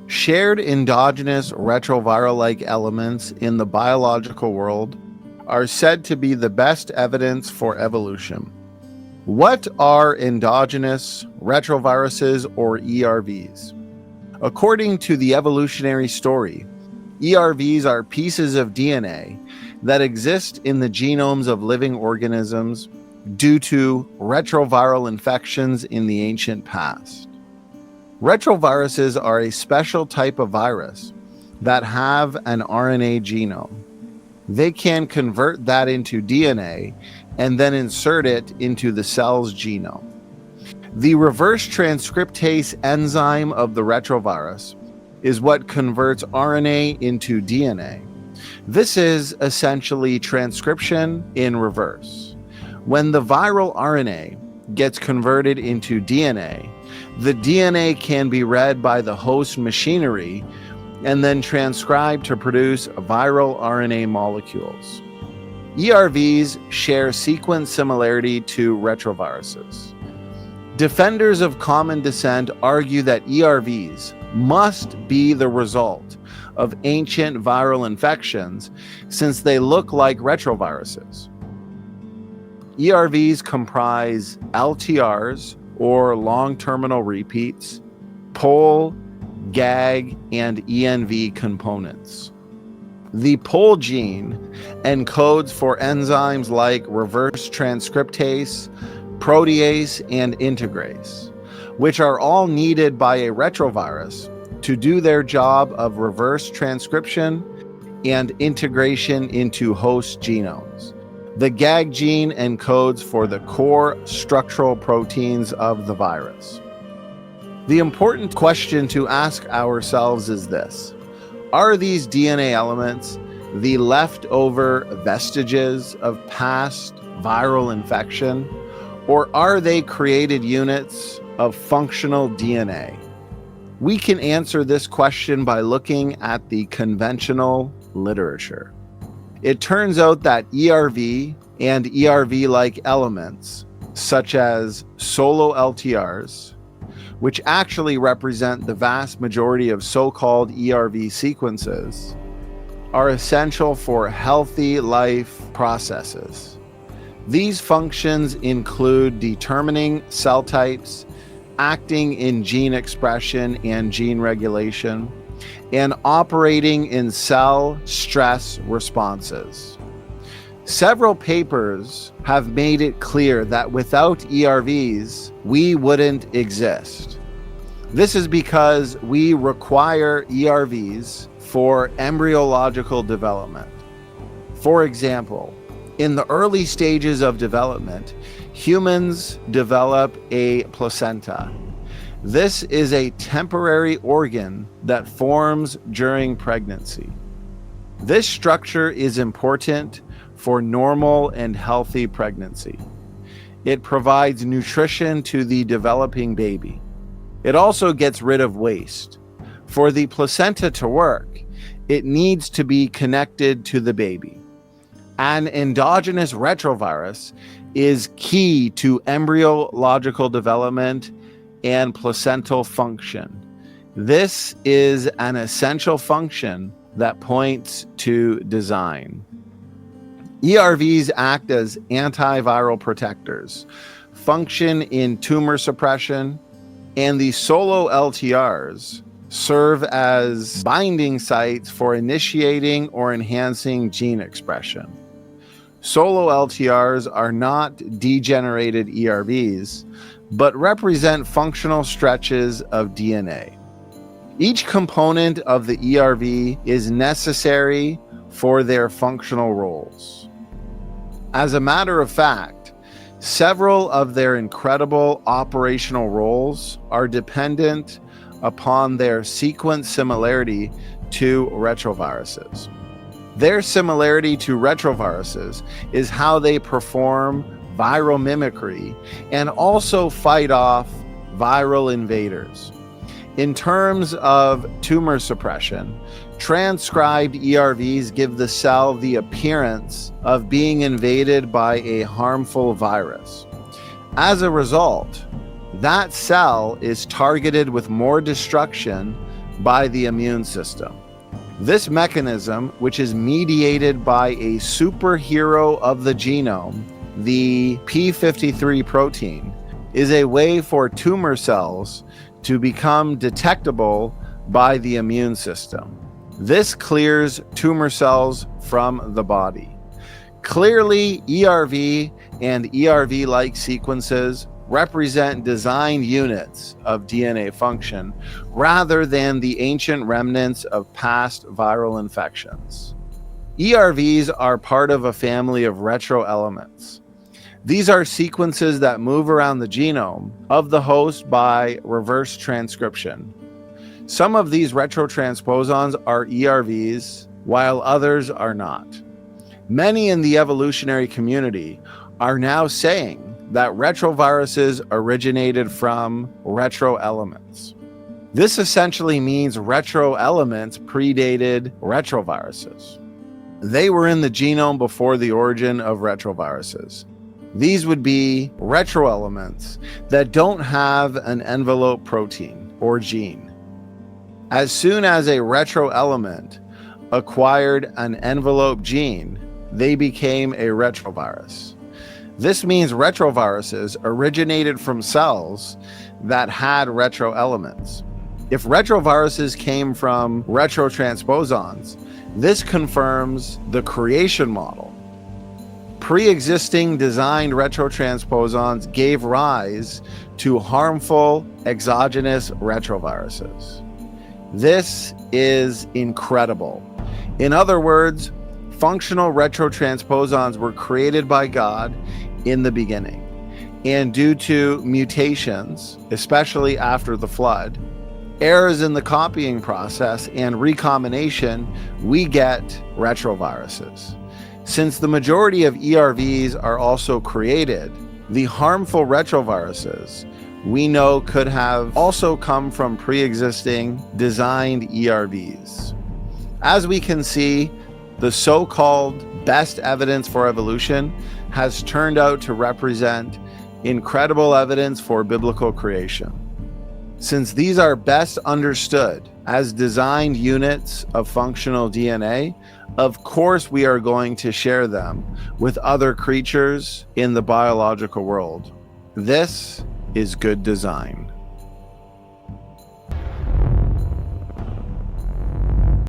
Shared endogenous retroviral-like elements in the biological world are said to be the best evidence for evolution. What are endogenous retroviruses or ERVs? According to the evolutionary story, ERVs are pieces of DNA that exist in the genomes of living organisms due to retroviral infections in the ancient past. Retroviruses are a special type of virus that have an RNA genome. They can convert that into DNA and then insert it into the cell's genome. The reverse transcriptase enzyme of the retrovirus is what converts RNA into DNA. This is essentially transcription in reverse. When the viral RNA gets converted into DNA, the DNA can be read by the host machinery and then transcribed to produce viral RNA molecules. ERVs share sequence similarity to retroviruses. Defenders of common descent argue that ERVs must be the result of ancient viral infections since they look like retroviruses. ERVs comprise LTRs, or long terminal repeats, POL, GAG, and ENV components. The POL gene encodes for enzymes like reverse transcriptase, protease, and integrase, which are all needed by a retrovirus to do their job of reverse transcription and integration into host genomes. The GAG gene encodes for the core structural proteins of the virus. The important question to ask ourselves is this: are these DNA elements the leftover vestiges of past viral infection, or are they created units of functional DNA? We can answer this question by looking at the conventional literature. It turns out that ERV and ERV-like elements, such as solo LTRs, which actually represent the vast majority of so-called ERV sequences, are essential for healthy life processes. These functions include determining cell types, acting in gene expression and gene regulation, and operating in cell stress responses. Several papers have made it clear that without ERVs, we wouldn't exist. This is because we require ERVs for embryological development. For example, in the early stages of development, humans develop a placenta. This is a temporary organ that forms during pregnancy. This structure is important for normal and healthy pregnancy. It provides nutrition to the developing baby. It also gets rid of waste. For the placenta to work, it needs to be connected to the baby. An endogenous retrovirus is key to embryological development and placental function. This is an essential function that points to design. ERVs act as antiviral protectors, function in tumor suppression, and the solo LTRs serve as binding sites for initiating or enhancing gene expression. Solo LTRs are not degenerated ERVs, but represent functional stretches of DNA. Each component of the ERV is necessary for their functional roles. As a matter of fact, several of their incredible operational roles are dependent upon their sequence similarity to retroviruses. Their similarity to retroviruses is how they perform viral mimicry and also fight off viral invaders. In terms of tumor suppression, transcribed ERVs give the cell the appearance of being invaded by a harmful virus. As a result, that cell is targeted with more destruction by the immune system. This mechanism, which is mediated by a superhero of the genome, the p53 protein, is a way for tumor cells to become detectable by the immune system. This clears tumor cells from the body. Clearly, ERV and ERV-like sequences represent designed units of DNA function rather than the ancient remnants of past viral infections. ERVs are part of a family of retroelements. These are sequences that move around the genome of the host by reverse transcription. Some of these retrotransposons are ERVs, while others are not. Many in the evolutionary community are now saying that retroviruses originated from retroelements. This essentially means retroelements predated retroviruses. They were in the genome before the origin of retroviruses. These would be retroelements that don't have an envelope protein or gene. As soon as a retroelement acquired an envelope gene, they became a retrovirus. This means retroviruses originated from cells that had retroelements. If retroviruses came from retrotransposons, this confirms the creation model. Pre-existing designed retrotransposons gave rise to harmful exogenous retroviruses. This is incredible. In other words, functional retrotransposons were created by God in the beginning. And due to mutations, especially after the flood, errors in the copying process and recombination, we get retroviruses. Since the majority of ERVs are also created, the harmful retroviruses we know could have also come from pre-existing designed ERVs. As we can see, the so-called best evidence for evolution has turned out to represent incredible evidence for biblical creation. Since these are best understood as designed units of functional DNA, of course we are going to share them with other creatures in the biological world. This is good design.